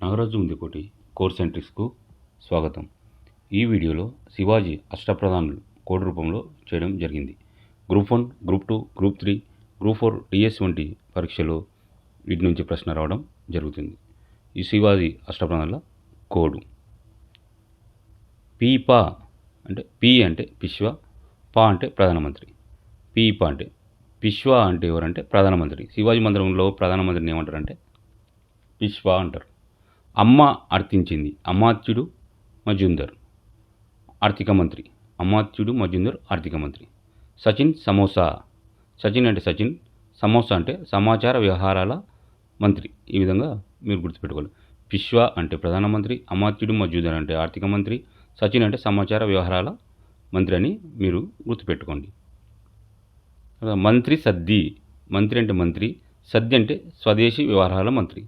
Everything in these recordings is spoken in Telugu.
నాగరాజు ఉందికోటి కోర్ సెంట్రిక్స్కు స్వాగతం. ఈ వీడియోలో శివాజీ అష్టప్రధానులు కోడ్ రూపంలో చేయడం జరిగింది. Group 1, group 2, group 3, group 4, DS వంటి పరీక్షలో వీటి నుంచి ప్రశ్న రావడం జరుగుతుంది. ఈ శివాజీ అష్టప్రధానుల కోడ్ పీపా అంటే పి అంటే పిశ్వ, పా అంటే ప్రధానమంత్రి. పీపా అంటే పిశ్వ అంటే ఎవరంటే ప్రధానమంత్రి. శివాజీ మందిరంలో ప్రధానమంత్రిని ఏమంటారంటే పిశ్వ అంటారు. అమ్మ అర్థించింది, అమాత్యుడు మజుందర్ ఆర్థిక మంత్రి. అమాత్యుడు మజుందర్ ఆర్థిక మంత్రి. సచిన్ సమోసా. సచిన్ అంటే సచిన్, సమోసా అంటే సమాచార వ్యవహారాల మంత్రి. ఈ విధంగా మీరు గుర్తుపెట్టుకోవాలి. పిశ్వ అంటే ప్రధానమంత్రి, అమాత్యుడు మజుందర్ అంటే ఆర్థిక మంత్రి, సచిన్ అంటే సమాచార వ్యవహారాల మంత్రి అని మీరు గుర్తుపెట్టుకోండి. మంత్రి సద్ది. మంత్రి అంటే మంత్రి, సద్ది అంటే స్వదేశీ వ్యవహారాల మంత్రి.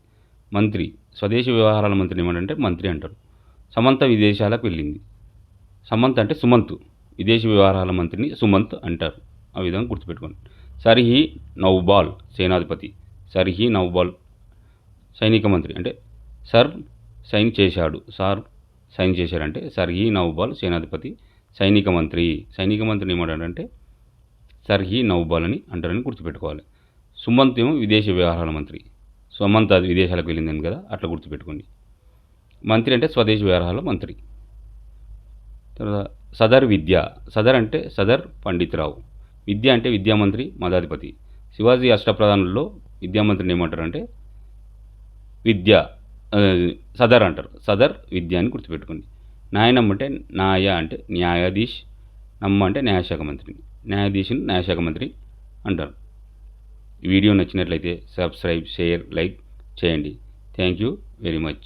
మంత్రి స్వదేశీ వ్యవహారాల మంత్రిని ఏమంటే మంత్రి అంటారు. సమంత విదేశాలకు వెళ్ళింది. సమంత్ అంటే సుమంత్, విదేశీ వ్యవహారాల మంత్రిని సుమంత్ అంటారు. ఆ విధంగా గుర్తుపెట్టుకోండి. సర్హీ నౌబాల్ సేనాధిపతి. సర్హీ నౌబాల్ సైనిక మంత్రి అంటే సర్ సైన్ చేశాడు, సార్ సైన్ చేశాడంటే సర్హీ నౌబాల్ సేనాధిపతి సైనిక మంత్రి. సైనిక మంత్రిని ఏమంటారంటే సర్హీ నౌబాల్ అని అంటారని గుర్తుపెట్టుకోవాలి. సుమంత్ ఏమో విదేశీ వ్యవహారాల మంత్రి. సుమంత్ అది విదేశాలకు వెళ్ళిందని కదా, అట్లా గుర్తుపెట్టుకోండి. మంత్రి అంటే స్వదేశీ వ్యవహారాల మంత్రి. తర్వాత సదర్ విద్య. సదర్ అంటే సదర్ పండితరావు. విద్య అంటే విద్యామంత్రి మదాధిపతి. శివాజీ అష్టప్రధానుల్లో విద్యామంత్రిని ఏమంటారంటే విద్య సదర్ అంటారు. సదర్ విద్య అని గుర్తుపెట్టుకోండి. నాయనమ్మ అంటే నాయ అంటే న్యాయాధీష్, నమ్మ అంటే న్యాయశాఖ మంత్రిని. న్యాయాధీశుని న్యాయశాఖ మంత్రి అంటారు. వీడియో నచ్చినట్లయితే సబ్స్క్రైబ్, షేర్, లైక్ చేయండి. Thank you very much.